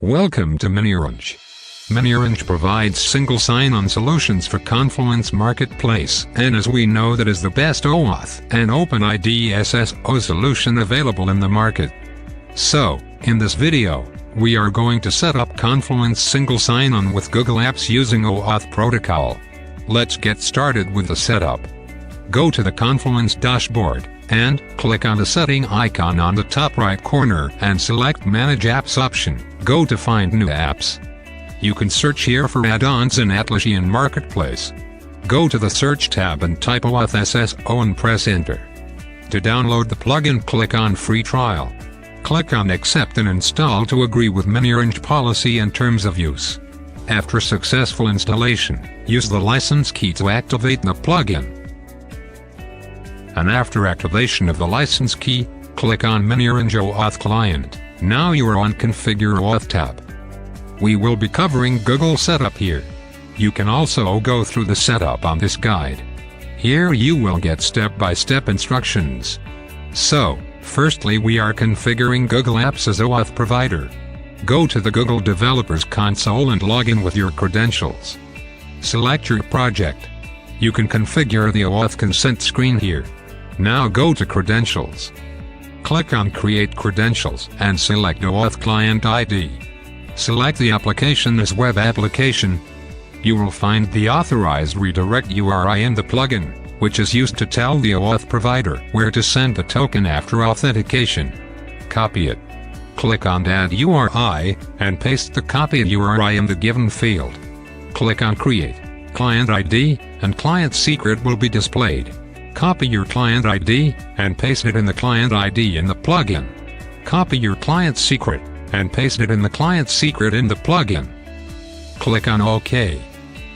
Welcome to miniOrange. miniOrange provides single sign-on solutions for Confluence Marketplace, and as we know, that is the best OAuth and OIDC SSO solution available in the market. So, in this video, we are going to set up Confluence Single Sign-on with Google Apps using OAuth protocol. Let's get started with the setup. Go to the Confluence dashboard, and click on the setting icon on the top right corner and select Manage Apps option. Go to Find New Apps. You can search here for add-ons in Atlassian Marketplace. Go to the Search tab and type OAuth SSO and press Enter. To download the plugin, click on Free Trial. Click on Accept and Install to agree with miniOrange policy and terms of use. After successful installation, use the license key to activate the plugin. And after activation of the license key, click on miniOrange OAuth Client. Now you are on Configure OAuth tab. We will be covering Google Setup here. You can also go through the setup on this guide. Here you will get step-by-step instructions. So, firstly we are configuring Google Apps as OAuth provider. Go to the Google Developers Console and log in with your credentials. Select your project. You can configure the OAuth consent screen here. Now go to Credentials. Click on Create Credentials and select OAuth Client ID. Select the application as Web Application. You will find the authorized redirect URI in the plugin, which is used to tell the OAuth provider where to send the token after authentication. Copy it. Click on Add URI, and paste the copied URI in the given field. Click on Create Client ID, and Client Secret will be displayed. Copy your client ID, and paste it in the client ID in the plugin. Copy your client secret, and paste it in the client secret in the plugin. Click on OK.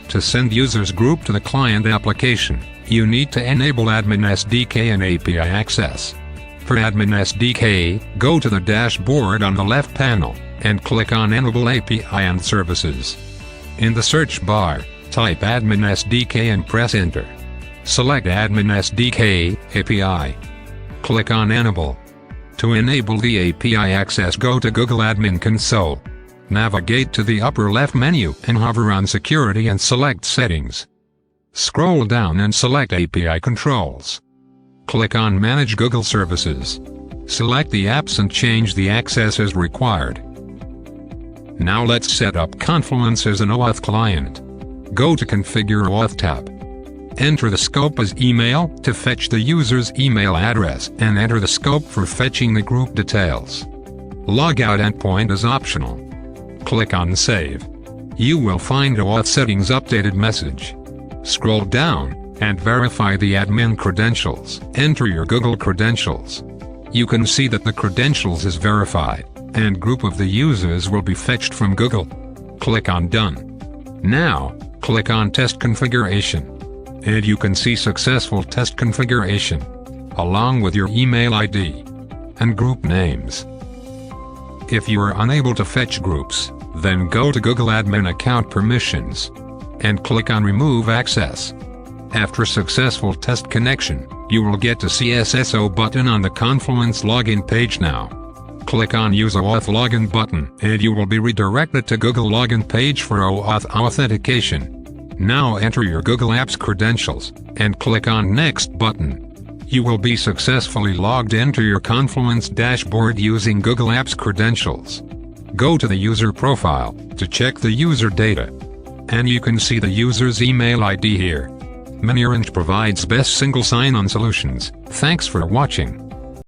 To send users group to the client application, you need to enable Admin SDK and API access. For Admin SDK, go to the dashboard on the left panel, and click on Enable API and Services. In the search bar, type Admin SDK and press Enter. Select Admin SDK API. Click on Enable. To enable the API access, go to Google Admin Console. Navigate to the upper left menu and hover on Security and select Settings. Scroll down and select API Controls. Click on Manage Google Services. Select the apps and change the access as required. Now let's set up Confluence as an OAuth client. Go to Configure OAuth tab. Enter the scope as email to fetch the user's email address, and enter the scope for fetching the group details. Logout endpoint is optional. Click on Save. You will find OAuth settings updated message. Scroll down, and verify the admin credentials. Enter your Google credentials. You can see that the credentials is verified, and group of the users will be fetched from Google. Click on Done. Now, click on Test Configuration. And you can see successful test configuration, along with your email ID and group names. If you are unable to fetch groups, then go to Google Admin Account Permissions, and click on Remove Access. After successful test connection, you will get the SSO button on the Confluence login page now. Click on Use OAuth Login button, and you will be redirected to Google login page for OAuth authentication. Now enter your Google Apps credentials, and click on Next button. You will be successfully logged into your Confluence dashboard using Google Apps credentials. Go to the user profile to check the user data. And you can see the user's email ID here. miniOrange provides best single sign-on solutions. Thanks for watching.